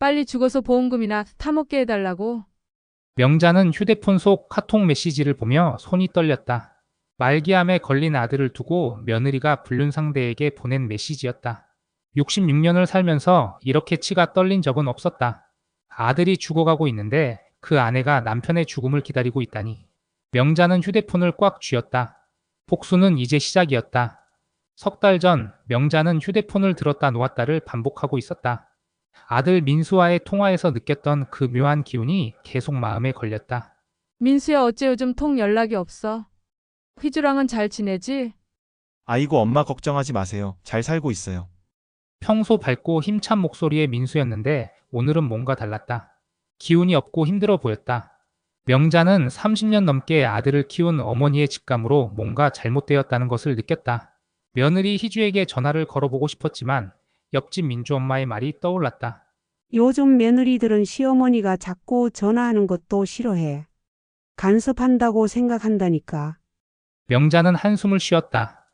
빨리 죽어서 보험금이나 타먹게 해달라고. 명자는 휴대폰 속 카톡 메시지를 보며 손이 떨렸다. 말기암에 걸린 아들을 두고 며느리가 불륜 상대에게 보낸 메시지였다. 66년을 살면서 이렇게 치가 떨린 적은 없었다. 아들이 죽어가고 있는데 그 아내가 남편의 죽음을 기다리고 있다니. 명자는 휴대폰을 꽉 쥐었다. 복수는 이제 시작이었다. 석 달 전 명자는 휴대폰을 들었다 놓았다를 반복하고 있었다. 아들 민수와의 통화에서 느꼈던 그 묘한 기운이 계속 마음에 걸렸다. 민수야, 어째 요즘 통 연락이 없어? 휘주랑은 잘 지내지? 아이고 엄마 걱정하지 마세요. 잘 살고 있어요. 평소 밝고 힘찬 목소리의 민수였는데 오늘은 뭔가 달랐다. 기운이 없고 힘들어 보였다. 명자는 30년 넘게 아들을 키운 어머니의 직감으로 뭔가 잘못되었다는 것을 느꼈다. 며느리 희주에게 전화를 걸어보고 싶었지만 옆집 민주 엄마의 말이 떠올랐다. 요즘 며느리들은 시어머니가 자꾸 전화하는 것도 싫어해. 간섭한다고 생각한다니까. 명자는 한숨을 쉬었다.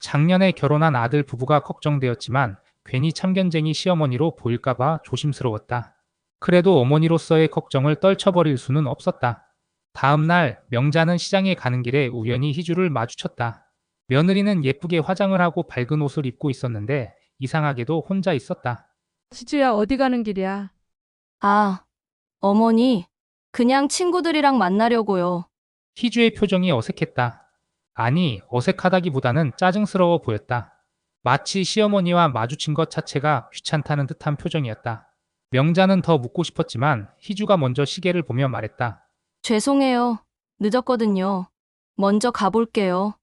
작년에 결혼한 아들 부부가 걱정되었지만 괜히 참견쟁이 시어머니로 보일까봐 조심스러웠다. 그래도 어머니로서의 걱정을 떨쳐버릴 수는 없었다. 다음 날 명자는 시장에 가는 길에 우연히 희주를 마주쳤다. 며느리는 예쁘게 화장을 하고 밝은 옷을 입고 있었는데 이상하게도 혼자 있었다. 희주야, 어디 가는 길이야? 아, 어머니, 그냥 친구들이랑 만나려고요. 희주의 표정이 어색했다. 아니, 어색하다기보다는 짜증스러워 보였다. 마치 시어머니와 마주친 것 자체가 귀찮다는 듯한 표정이었다. 명자는 더 묻고 싶었지만 희주가 먼저 시계를 보며 말했다. 죄송해요. 늦었거든요. 먼저 가볼게요.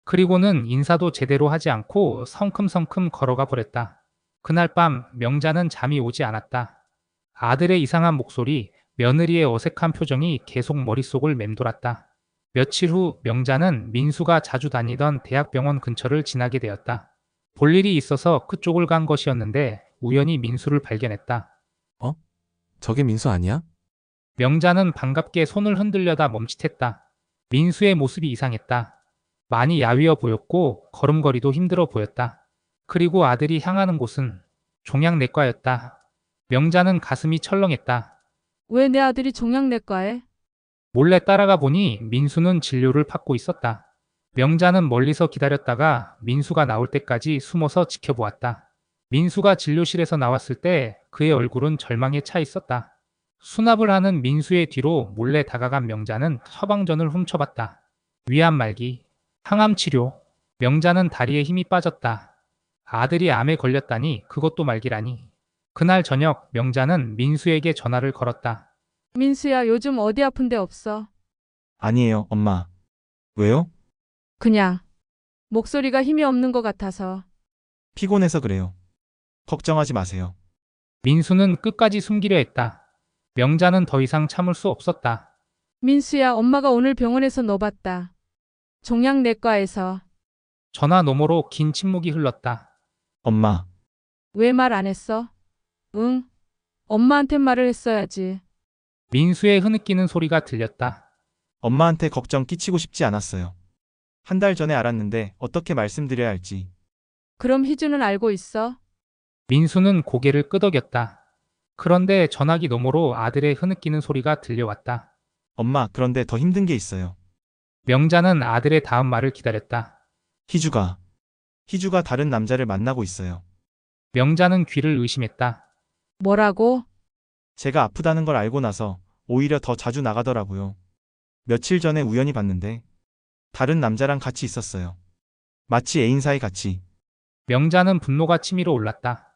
그리고는 인사도 제대로 하지 않고 성큼성큼 걸어가 버렸다. 그날 밤 명자는 잠이 오지 않았다. 아들의 이상한 목소리, 며느리의 어색한 표정이 계속 머릿속을 맴돌았다. 며칠 후 명자는 민수가 자주 다니던 대학병원 근처를 지나게 되었다. 볼 일이 있어서 그쪽을 간 것이었는데 우연히 민수를 발견했다. 저게 민수 아니야? 명자는 반갑게 손을 흔들려다 멈칫했다. 민수의 모습이 이상했다. 많이 야위어 보였고 걸음걸이도 힘들어 보였다. 그리고 아들이 향하는 곳은 종양내과였다. 명자는 가슴이 철렁했다. 왜 내 아들이 종양내과에? 몰래 따라가 보니 민수는 진료를 받고 있었다. 명자는 멀리서 기다렸다가 민수가 나올 때까지 숨어서 지켜보았다. 민수가 진료실에서 나왔을 때 그의 얼굴은 절망에 차 있었다. 수납을 하는 민수의 뒤로 몰래 다가간 명자는 처방전을 훔쳐봤다. 위암 말기, 항암 치료. 명자는 다리에 힘이 빠졌다. 아들이 암에 걸렸다니 그것도 말기라니. 그날 저녁 명자는 민수에게 전화를 걸었다. 민수야, 요즘 어디 아픈 데 없어? 아니에요, 엄마. 왜요? 그냥. 목소리가 힘이 없는 것 같아서. 피곤해서 그래요. 걱정하지 마세요. 민수는 끝까지 숨기려 했다. 명자는 더 이상 참을 수 없었다. 민수야, 엄마가 오늘 병원에서 너 봤다. 종양내과에서. 전화 너머로 긴 침묵이 흘렀다. 엄마, 왜 말 안 했어? 응? 엄마한테 말을 했어야지. 민수의 흐느끼는 소리가 들렸다. 엄마한테 걱정 끼치고 싶지 않았어요. 한 달 전에 알았는데 어떻게 말씀드려야 할지. 그럼 희주는 알고 있어? 민수는 고개를 끄덕였다. 그런데 전화기 너머로 아들의 흐느끼는 소리가 들려왔다. 엄마, 그런데 더 힘든 게 있어요. 명자는 아들의 다음 말을 기다렸다. 희주가 다른 남자를 만나고 있어요. 명자는 귀를 의심했다. 뭐라고? 제가 아프다는 걸 알고 나서 오히려 더 자주 나가더라고요. 며칠 전에 우연히 봤는데 다른 남자랑 같이 있었어요. 마치 애인 사이 같이. 명자는 분노가 치밀어 올랐다.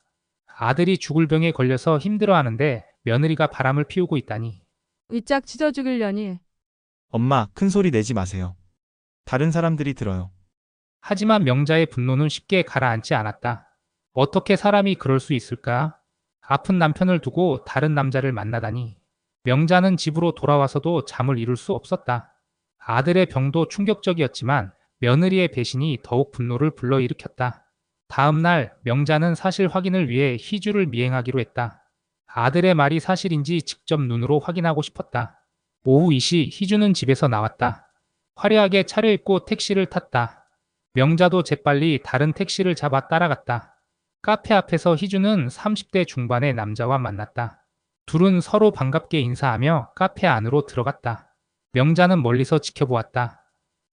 아들이 죽을 병에 걸려서 힘들어하는데 며느리가 바람을 피우고 있다니. 위짝 찢어 죽이려니. 엄마, 큰 소리 내지 마세요. 다른 사람들이 들어요. 하지만 명자의 분노는 쉽게 가라앉지 않았다. 어떻게 사람이 그럴 수 있을까? 아픈 남편을 두고 다른 남자를 만나다니. 명자는 집으로 돌아와서도 잠을 이룰 수 없었다. 아들의 병도 충격적이었지만 며느리의 배신이 더욱 분노를 불러일으켰다. 다음 날 명자는 사실 확인을 위해 희주를 미행하기로 했다. 아들의 말이 사실인지 직접 눈으로 확인하고 싶었다. 오후 2시 희주는 집에서 나왔다. 화려하게 차려입고 택시를 탔다. 명자도 재빨리 다른 택시를 잡아 따라갔다. 카페 앞에서 희주는 30대 중반의 남자와 만났다. 둘은 서로 반갑게 인사하며 카페 안으로 들어갔다. 명자는 멀리서 지켜보았다.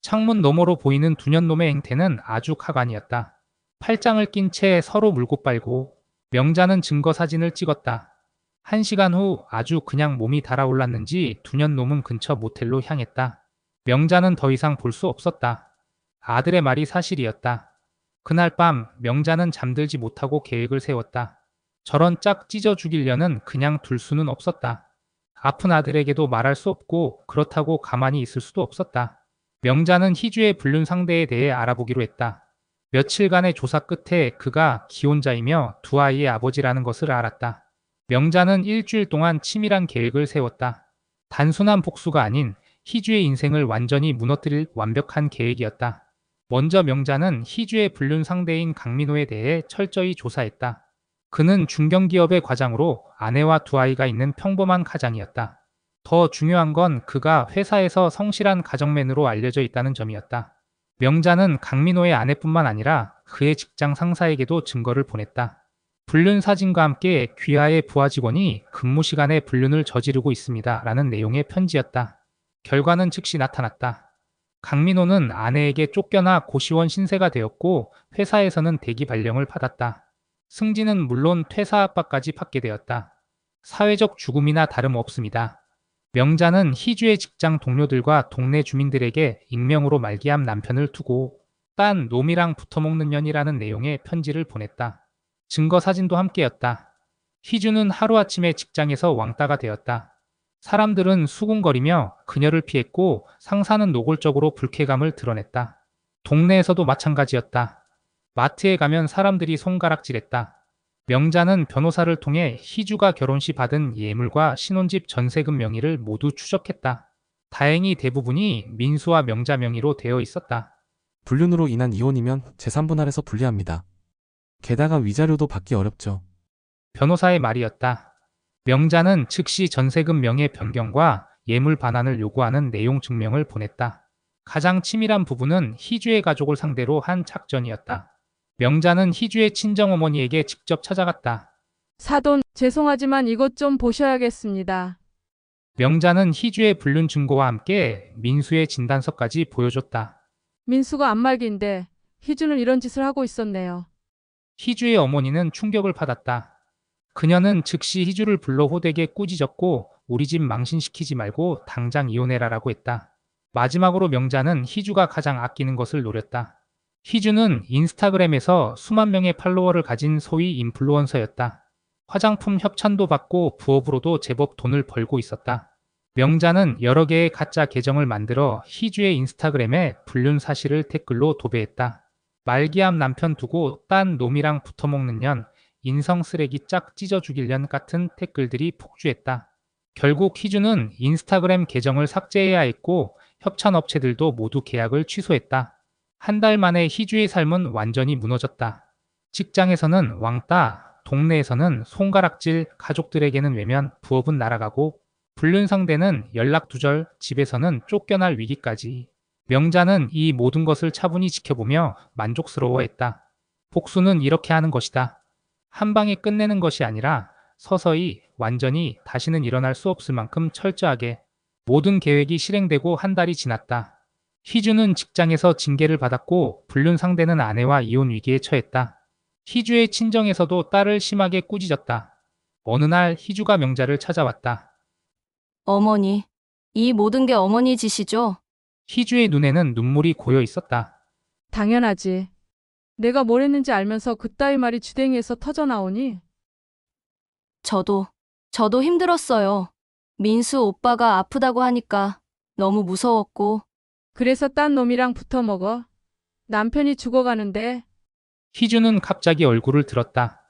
창문 너머로 보이는 두 년놈의 행태는 아주 가관이었다. 팔짱을 낀 채 서로 물고 빨고 명자는 증거 사진을 찍었다. 1시간 후 아주 그냥 몸이 달아올랐는지 두 년놈은 근처 모텔로 향했다. 명자는 더 이상 볼 수 없었다. 아들의 말이 사실이었다. 그날 밤 명자는 잠들지 못하고 계획을 세웠다. 저런 짝 찢어 죽이려는 그냥 둘 수는 없었다. 아픈 아들에게도 말할 수 없고 그렇다고 가만히 있을 수도 없었다. 명자는 희주의 불륜 상대에 대해 알아보기로 했다. 며칠간의 조사 끝에 그가 기혼자이며 두 아이의 아버지라는 것을 알았다. 명자는 일주일 동안 치밀한 계획을 세웠다. 단순한 복수가 아닌 희주의 인생을 완전히 무너뜨릴 완벽한 계획이었다. 먼저 명자는 희주의 불륜 상대인 강민호에 대해 철저히 조사했다. 그는 중견기업의 과장으로 아내와 두 아이가 있는 평범한 가장이었다. 더 중요한 건 그가 회사에서 성실한 가정맨으로 알려져 있다는 점이었다. 명자는 강민호의 아내뿐만 아니라 그의 직장 상사에게도 증거를 보냈다. 불륜 사진과 함께 귀하의 부하 직원이 근무 시간에 불륜을 저지르고 있습니다. 라는 내용의 편지였다. 결과는 즉시 나타났다. 강민호는 아내에게 쫓겨나 고시원 신세가 되었고 회사에서는 대기 발령을 받았다. 승진은 물론 퇴사 압박까지 받게 되었다. 사회적 죽음이나 다름없습니다. 명자는 희주의 직장 동료들과 동네 주민들에게 익명으로 말기암 남편을 두고 딴 놈이랑 붙어먹는 년이라는 내용의 편지를 보냈다. 증거 사진도 함께였다. 희주는 하루아침에 직장에서 왕따가 되었다. 사람들은 수군거리며 그녀를 피했고 상사는 노골적으로 불쾌감을 드러냈다. 동네에서도 마찬가지였다. 마트에 가면 사람들이 손가락질했다. 명자는 변호사를 통해 희주가 결혼 시 받은 예물과 신혼집 전세금 명의를 모두 추적했다. 다행히 대부분이 민수와 명자 명의로 되어 있었다. 불륜으로 인한 이혼이면 재산분할에서 불리합니다. 게다가 위자료도 받기 어렵죠. 변호사의 말이었다. 명자는 즉시 전세금 명의 변경과 예물 반환을 요구하는 내용 증명을 보냈다. 가장 치밀한 부분은 희주의 가족을 상대로 한 작전이었다. 명자는 희주의 친정어머니에게 직접 찾아갔다. 사돈, 죄송하지만 이것 좀 보셔야겠습니다. 명자는 희주의 불륜 증거와 함께 민수의 진단서까지 보여줬다. 민수가 안말기인데 희주는 이런 짓을 하고 있었네요. 희주의 어머니는 충격을 받았다. 그녀는 즉시 희주를 불러 호되게 꾸짖었고 우리 집 망신시키지 말고 당장 이혼해라라고 했다. 마지막으로 명자는 희주가 가장 아끼는 것을 노렸다. 희주는 인스타그램에서 수만 명의 팔로워를 가진 소위 인플루언서였다. 화장품 협찬도 받고 부업으로도 제법 돈을 벌고 있었다. 명자는 여러 개의 가짜 계정을 만들어 희주의 인스타그램에 불륜 사실을 댓글로 도배했다. 말기암 남편 두고 딴 놈이랑 붙어먹는 년, 인성 쓰레기 짝 찢어 죽일 년 같은 댓글들이 폭주했다. 결국 희주는 인스타그램 계정을 삭제해야 했고 협찬업체들도 모두 계약을 취소했다. 한 달 만에 희주의 삶은 완전히 무너졌다. 직장에서는 왕따, 동네에서는 손가락질, 가족들에게는 외면, 부업은 날아가고 불륜 상대는 연락 두절, 집에서는 쫓겨날 위기까지. 명자는 이 모든 것을 차분히 지켜보며 만족스러워했다. 복수는 이렇게 하는 것이다. 한 방에 끝내는 것이 아니라 서서히, 완전히 다시는 일어날 수 없을 만큼 철저하게. 모든 계획이 실행되고 한 달이 지났다. 희주는 직장에서 징계를 받았고 불륜 상대는 아내와 이혼 위기에 처했다. 희주의 친정에서도 딸을 심하게 꾸짖었다. 어느 날 희주가 명자를 찾아왔다. 어머니, 이 모든 게 어머니 짓이죠? 희주의 눈에는 눈물이 고여 있었다. 당연하지. 내가 뭘 했는지 알면서 그따위 말이 주댕이에서 터져나오니? 저도 힘들었어요. 민수 오빠가 아프다고 하니까 너무 무서웠고. 그래서 딴 놈이랑 붙어먹어. 남편이 죽어가는데. 희주는 갑자기 얼굴을 들었다.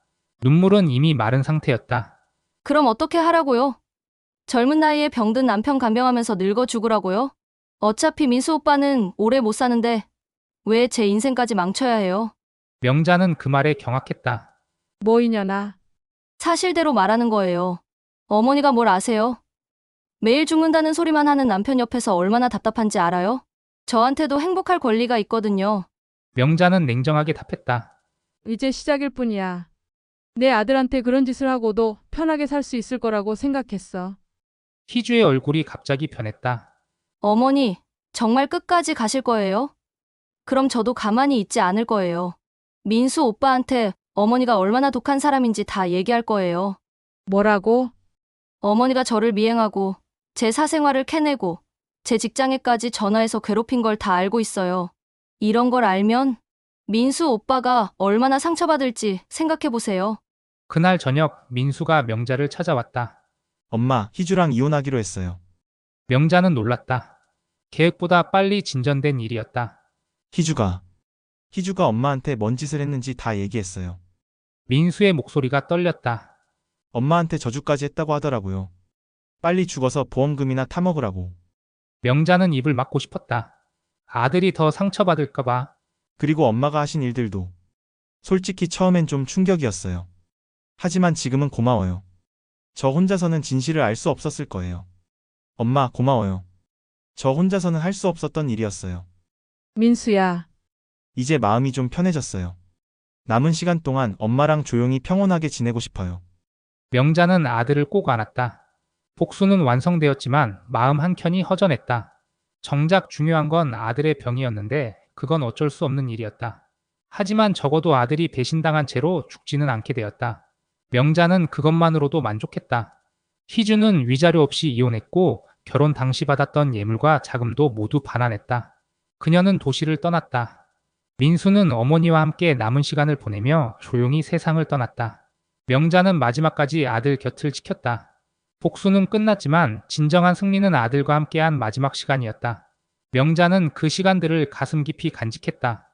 눈물은 이미 마른 상태였다. 그럼 어떻게 하라고요? 젊은 나이에 병든 남편 간병하면서 늙어 죽으라고요? 어차피 민수 오빠는 오래 못 사는데 왜 제 인생까지 망쳐야 해요? 명자는 그 말에 경악했다. 뭐 이년아. 사실대로 말하는 거예요. 어머니가 뭘 아세요? 매일 죽는다는 소리만 하는 남편 옆에서 얼마나 답답한지 알아요? 저한테도 행복할 권리가 있거든요. 명자는 냉정하게 답했다. 이제 시작일 뿐이야. 내 아들한테 그런 짓을 하고도 편하게 살 수 있을 거라고 생각했어. 희주의 얼굴이 갑자기 변했다. 어머니, 정말 끝까지 가실 거예요? 그럼 저도 가만히 있지 않을 거예요. 민수 오빠한테 어머니가 얼마나 독한 사람인지 다 얘기할 거예요. 뭐라고? 어머니가 저를 미행하고 제 사생활을 캐내고 제 직장에까지 전화해서 괴롭힌 걸 다 알고 있어요. 이런 걸 알면 민수 오빠가 얼마나 상처받을지 생각해 보세요. 그날 저녁 민수가 명자를 찾아왔다. 엄마, 희주랑 이혼하기로 했어요. 명자는 놀랐다. 계획보다 빨리 진전된 일이었다. 희주가 엄마한테 뭔 짓을 했는지 다 얘기했어요. 민수의 목소리가 떨렸다. 엄마한테 저주까지 했다고 하더라고요. 빨리 죽어서 보험금이나 타먹으라고. 명자는 입을 막고 싶었다. 아들이 더 상처받을까봐. 그리고 엄마가 하신 일들도. 솔직히 처음엔 좀 충격이었어요. 하지만 지금은 고마워요. 저 혼자서는 진실을 알 수 없었을 거예요. 엄마, 고마워요. 저 혼자서는 할 수 없었던 일이었어요. 민수야, 이제 마음이 좀 편해졌어요. 남은 시간 동안 엄마랑 조용히 평온하게 지내고 싶어요. 명자는 아들을 꼭 안았다. 복수는 완성되었지만 마음 한켠이 허전했다. 정작 중요한 건 아들의 병이었는데 그건 어쩔 수 없는 일이었다. 하지만 적어도 아들이 배신당한 채로 죽지는 않게 되었다. 명자는 그것만으로도 만족했다. 희주는 위자료 없이 이혼했고 결혼 당시 받았던 예물과 자금도 모두 반환했다. 그녀는 도시를 떠났다. 민수는 어머니와 함께 남은 시간을 보내며 조용히 세상을 떠났다. 명자는 마지막까지 아들 곁을 지켰다. 복수는 끝났지만 진정한 승리는 아들과 함께한 마지막 시간이었다. 명자는 그 시간들을 가슴 깊이 간직했다.